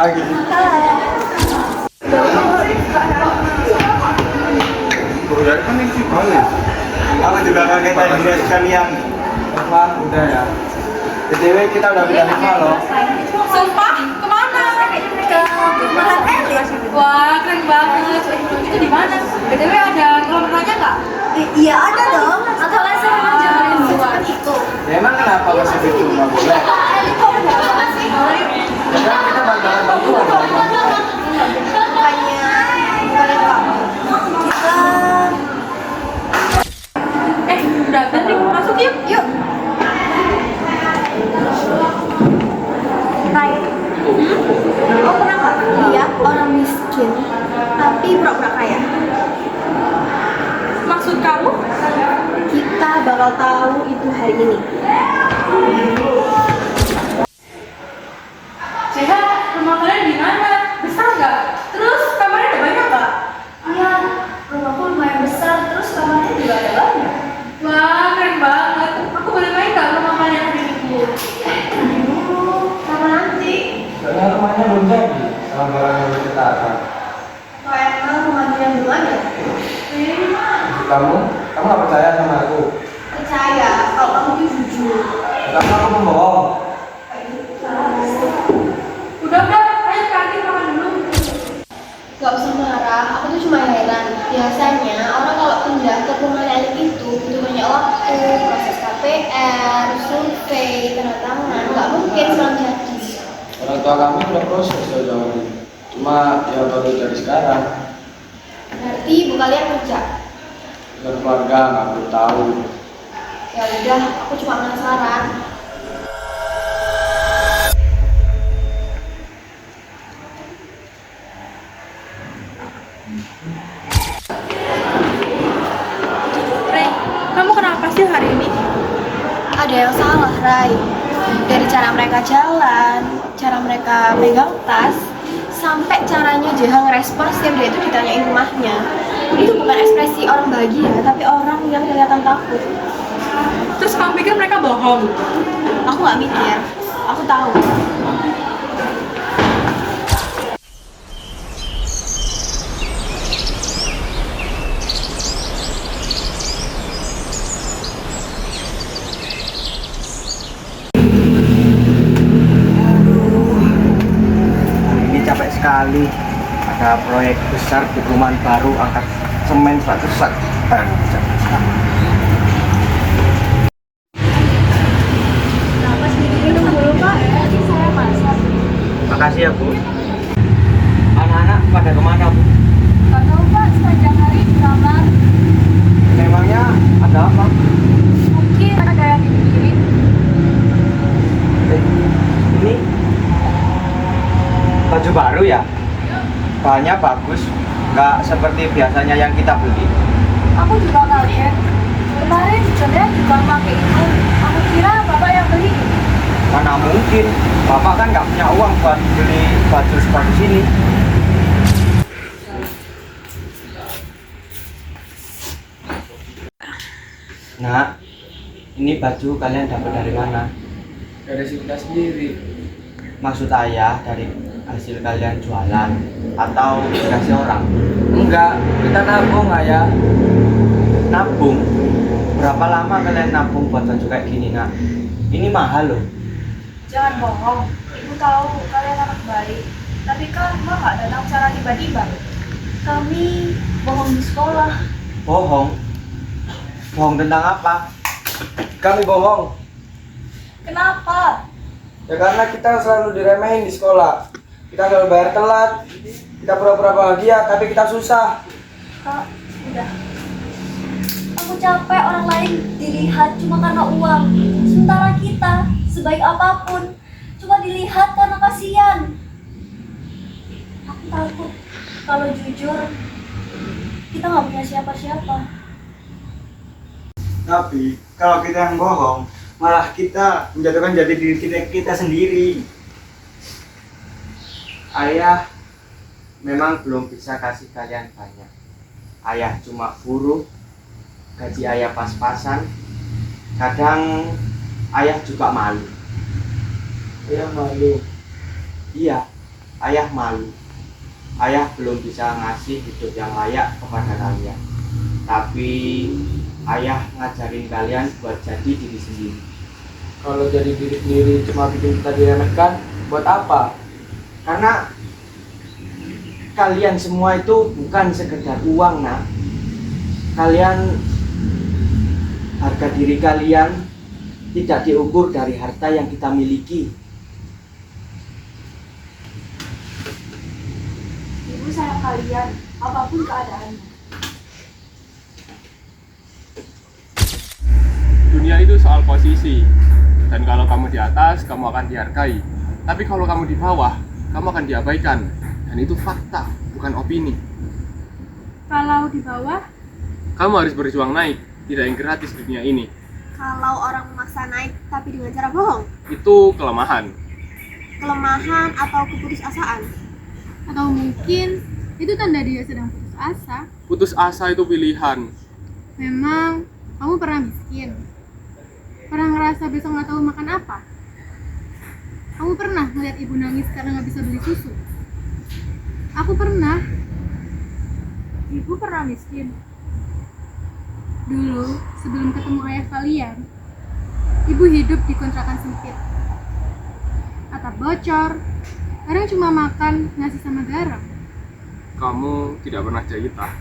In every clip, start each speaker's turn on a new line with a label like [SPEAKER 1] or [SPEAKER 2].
[SPEAKER 1] lagi. Udah kan ini banget. Aku juga kaget tadi lihat sekalian. Wah, udah ya. BTW kita udah pindah rumah loh.
[SPEAKER 2] Sumpah, kemana? Ke perumahan elit. Wah, keren banget. Itu di mana? BTW ada nomor rumahnya nggak?
[SPEAKER 3] Iya ada dong. Atau langsung aja secepat itu.
[SPEAKER 1] Ya, emang kenapa masih itu nggak boleh?
[SPEAKER 3] Elit kok udah banget sih.
[SPEAKER 1] Ya kan kita bantuan bantuan.
[SPEAKER 3] Bukannya kamu. Kita
[SPEAKER 2] Udah ganti, masuk yuk.
[SPEAKER 3] yuk. Rai, oh pernah nggak lihat orang miskin tapi pura-pura kaya?
[SPEAKER 2] Maksud kamu?
[SPEAKER 3] Kita bakal tahu itu hari ini.
[SPEAKER 2] Ceha, rumah kalian di mana? Besar nggak? Terus kamarnya ada banyak nggak?
[SPEAKER 3] Iya, rumahku lumayan besar, terus kamarnya juga ada banyak.
[SPEAKER 2] Wah, keren banget. Aku boleh main nggak rumah kalian hari Minggu?
[SPEAKER 3] Sama nanti.
[SPEAKER 1] Soalnya rumahnya belum jadi. Sama barang yang bercetakan.
[SPEAKER 3] Kalau emang rumahnya belum ada,
[SPEAKER 1] Kamu nggak percaya sama aku?
[SPEAKER 3] percaya kalau kamu tuh jujur.
[SPEAKER 1] Karena aku pembohong.
[SPEAKER 2] Udah, ayo ke kantin makan dulu.
[SPEAKER 3] Gak usah marah, aku tuh cuma heran. Biasanya orang kalau pindah ke perumahan elit itu butuh banyak waktu, proses KPR, survei, tanda tangan. Gak mungkin selalu jadi.
[SPEAKER 1] Orang tua kami udah proses jauh-jauh ini. Cuma ya baru dari sekarang.
[SPEAKER 3] Berarti ibu kalian kerja.
[SPEAKER 1] Dan keluarga nggak perlu tahu.
[SPEAKER 3] Ya udah, aku cuma penasaran.
[SPEAKER 2] Rey, kamu kenapa sih hari ini?
[SPEAKER 3] Ada yang salah, Rai. Dari cara mereka jalan, cara mereka pegang tas, sampai caranya Jeha ngerespon setiap dia itu ditanyain rumahnya. Itu bukan ekspresi orang bahagia, tapi orang yang kelihatan takut.
[SPEAKER 2] Terus kamu pikir mereka bohong?
[SPEAKER 3] Aku nggak mikir, aku tahu.
[SPEAKER 1] Ini capek sekali. Ada proyek besar di perumahan baru angkat semen 100 sak.
[SPEAKER 3] Kenapa sih minum dulu, Pak? Tadi saya masak.
[SPEAKER 1] Makasih ya Bu. Anak-anak pada kemana Bu?
[SPEAKER 3] Gak tahu, Pak, sepanjang hari di kamar.
[SPEAKER 1] Memangnya ada apa?
[SPEAKER 3] Mungkin ada yang dipikirin.
[SPEAKER 1] Ini baju baru ya? Bahannya bagus, nggak seperti biasanya yang kita beli.
[SPEAKER 3] Aku juga kaget. Kemarin sebenarnya juga pakai itu. Aku kira Bapak yang beli.
[SPEAKER 1] Mana mungkin, Bapak kan nggak punya uang buat beli baju sebagus ini. Nah, ini baju kalian dapat dari mana?
[SPEAKER 4] Dari si kita sendiri.
[SPEAKER 1] Maksud ayah dari hasil kalian jualan atau dikasih orang?
[SPEAKER 4] Enggak, kita nabung ayah.
[SPEAKER 1] Nabung? Berapa lama kalian nabung buat baju kayak gini nak? Ini mahal loh.
[SPEAKER 3] Jangan bohong. Ibu tahu kalian anak baik. Tapi kan Mbak nggak datang secara tiba-tiba. Kami bohong di sekolah.
[SPEAKER 1] Bohong? Bohong tentang apa?
[SPEAKER 4] Kami bohong.
[SPEAKER 3] Kenapa?
[SPEAKER 4] Ya karena kita selalu diremehin di sekolah. Kita selalu bayar telat. Kita pura-pura bahagia, tapi kita susah.
[SPEAKER 3] Kak, udah. Aku capek orang lain dilihat cuma karena uang. Sementara kita, sebaik apapun, cuma dilihat karena kasihan. Aku takut kalau jujur, kita nggak punya siapa-siapa.
[SPEAKER 1] Tapi kalau kita yang bohong, malah kita menjatuhkan jati diri kita sendiri. Ayah memang belum bisa kasih kalian banyak. Ayah cuma buruh, gaji ayah pas-pasan. Kadang ayah juga malu.
[SPEAKER 4] Ya malu.
[SPEAKER 1] Iya, ayah malu. Ayah belum bisa ngasih hidup yang layak kepada kalian. Tapi ayah ngajarin kalian buat jadi diri sendiri.
[SPEAKER 4] Kalau jadi diri sendiri cuma bikin kita diremehkan, buat apa?
[SPEAKER 1] Karena kalian semua itu bukan sekedar uang, nak. Kalian, harga diri kalian tidak diukur dari harta yang kita miliki.
[SPEAKER 3] Ibu sayang kalian, apapun keadaannya.
[SPEAKER 5] Dunia itu soal posisi, dan kalau kamu di atas, kamu akan dihargai. Tapi kalau kamu di bawah, kamu akan diabaikan. Dan itu fakta, bukan opini.
[SPEAKER 2] Kalau di bawah,
[SPEAKER 5] Kamu harus berjuang naik, tidak yang gratis di dunia ini.
[SPEAKER 3] Kalau orang memaksa naik tapi dengan cara bohong,
[SPEAKER 5] Itu kelemahan.
[SPEAKER 3] kelemahan atau keputusasaan.
[SPEAKER 2] atau mungkin itu tanda dia sedang putus asa.
[SPEAKER 5] Putus asa itu pilihan.
[SPEAKER 2] Memang kamu pernah miskin? Pernah ngerasa besok nggak tahu makan apa? Kamu pernah melihat ibu nangis karena nggak bisa beli susu? Aku pernah. Ibu pernah miskin. Dulu, sebelum ketemu ayah kalian, ibu hidup di kontrakan sempit. Atap bocor, kadang cuma makan nasi sama garam.
[SPEAKER 5] Kamu tidak pernah jahitan.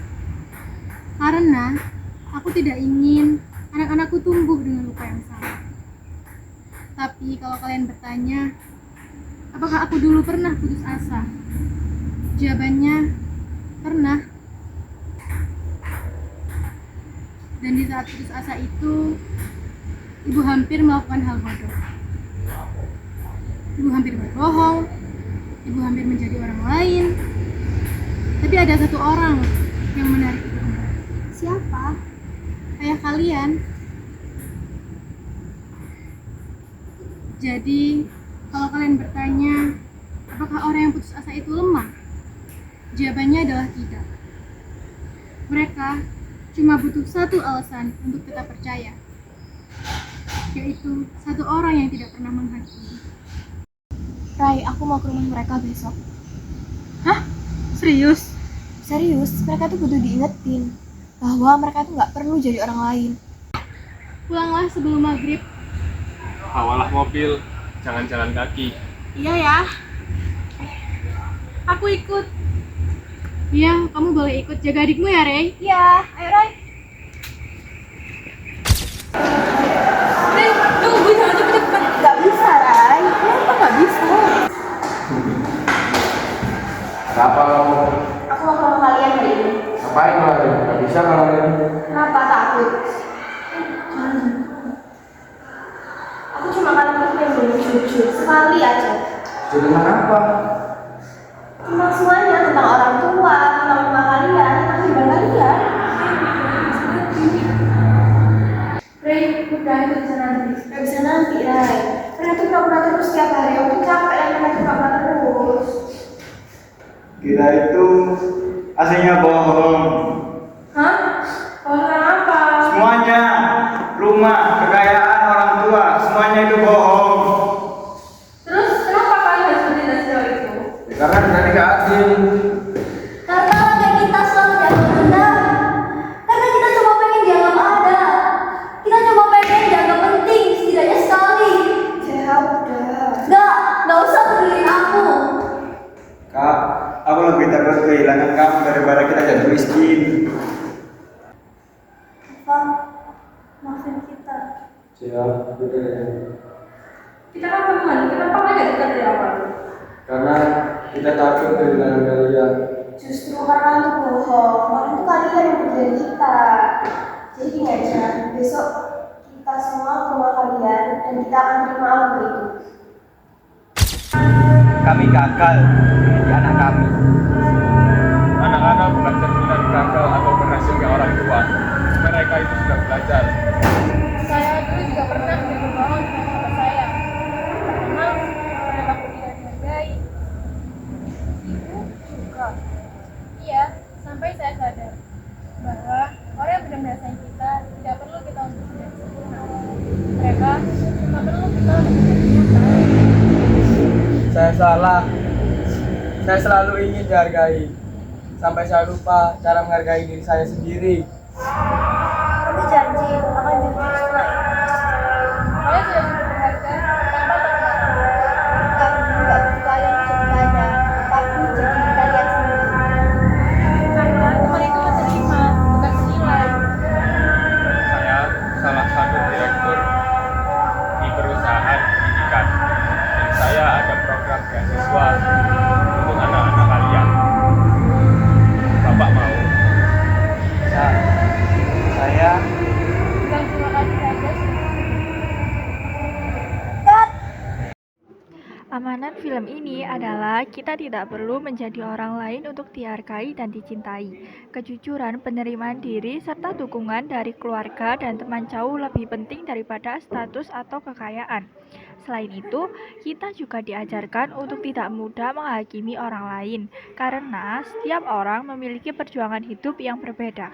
[SPEAKER 2] Karena aku tidak ingin anak-anakku tumbuh dengan luka yang sama. Tapi kalau kalian bertanya, apakah aku dulu pernah putus asa? Jawabannya, pernah. Dan di saat putus asa itu, ibu hampir melakukan hal bodoh. Ibu hampir berbohong, ibu hampir menjadi orang lain. Tapi ada satu orang yang menarik ibu kembali.
[SPEAKER 3] Siapa?
[SPEAKER 2] Ayah kalian. Jadi, kalau kalian bertanya, apakah orang yang putus asa itu lemah? Jawabannya adalah tidak. Mereka cuma butuh satu alasan untuk tetap percaya, yaitu satu orang yang tidak pernah menghakimi.
[SPEAKER 3] Rai, aku mau ke rumah mereka besok.
[SPEAKER 2] Hah? Serius?
[SPEAKER 3] Serius, mereka tuh butuh diingetin bahwa mereka tuh nggak perlu jadi orang lain.
[SPEAKER 2] Pulanglah sebelum maghrib.
[SPEAKER 5] Bawalah mobil, jangan jalan kaki.
[SPEAKER 2] Iya ya. Aku ikut. Iya, kamu boleh ikut. Jaga adikmu ya, Rey.
[SPEAKER 3] Iya, ayo Rai.
[SPEAKER 2] Rey, tunggu, jangan cepet-cepet.
[SPEAKER 3] Nggak bisa, Rai. Kenapa nggak bisa?
[SPEAKER 4] Kenapa kamu?
[SPEAKER 3] Aku mau ke rumah kalian hari ini.
[SPEAKER 4] Ngapain kemarin? Gak bisa kemarin.
[SPEAKER 3] Kenapa takut? Aku cuma kali ini pengen jujur sekali aja.
[SPEAKER 4] Jadinya apa?
[SPEAKER 3] Tentang semuanya, tentang orang tua, tentang rumah kalian, tentang kehidupan kalian.
[SPEAKER 2] Rey, udah itu bisa nanti.
[SPEAKER 3] Gak bisa nanti, Rai. Mereka tuh pura-pura terus tiap hari. Aku tuh capek dan mereka tuh pura-pura terus.
[SPEAKER 1] Kita itu aslinya bohong.
[SPEAKER 2] Hah? Bohongan apa?
[SPEAKER 1] Semuanya, rumah, kekayaan orang tua, semuanya itu bohong.
[SPEAKER 2] Terus kenapa kalian harus bertindak sejauh itu?
[SPEAKER 4] Karena dari gak adil.
[SPEAKER 3] Karena kayak kita selalu dianggap rendah. Karena kita cuma pengen dianggap ada. Kita cuma pengen dianggap penting, setidaknya sekali. Ya udah. Nggak usah peduliin aku.
[SPEAKER 1] Kak, aku lebih takut kehilangan kamu daripada kita jadi miskin.
[SPEAKER 3] Bang, maafin kita.
[SPEAKER 4] Siap, udah ya.
[SPEAKER 2] Kita kan teman, kenapa nggak jadi kita dari awal?
[SPEAKER 4] Karena kita takut kehilangan kalian.
[SPEAKER 3] Justru karena itu bohong. Kemarin itu kalian yang berjanji kita. Jadi gini aja, besok kita semua ke rumah kalian dan kita akan terima apa itu.
[SPEAKER 1] Kami gagal menjadi anak kami.
[SPEAKER 5] Anak-anak bukan cerminan gagal atau berhasil ke orang tua. Mereka itu sudah belajar.
[SPEAKER 2] Saya dulu juga pernah berbohong sama bapak saya. Memang karena aku tidak dihargai. Ibu juga. Iya, sampai saya sadar bahwa orang yang benar-benar sayang kita tidak perlu kita untuk menjadi sempurna. Mereka cuma perlu kita untuk menjadi yang baik.
[SPEAKER 4] Saya salah. Saya selalu ingin dihargai. Sampai saya lupa cara menghargai diri saya sendiri.
[SPEAKER 3] Kamu janji akan jujur setelah ini.
[SPEAKER 2] Kalian sudah cukup berharga tanpa tekanan.
[SPEAKER 3] Kami nggak butuh kalian menjadi kaya, tapi jadi diri kalian sendiri.
[SPEAKER 2] Karena teman itu menerima, bukan menilai.
[SPEAKER 5] Saya salah satu direktur di perusahaan pendidikan dan saya ada program beasiswa untuk anak-anak kalian. Bapak mau?
[SPEAKER 1] Saya
[SPEAKER 2] Dan terima kasih saja.
[SPEAKER 6] Amanat film ini adalah kita tidak perlu menjadi orang lain untuk dihargai dan dicintai. Kejujuran, penerimaan diri, serta dukungan dari keluarga dan teman jauh lebih penting daripada status atau kekayaan. Selain itu, kita juga diajarkan untuk tidak mudah menghakimi orang lain, karena setiap orang memiliki perjuangan hidup yang berbeda.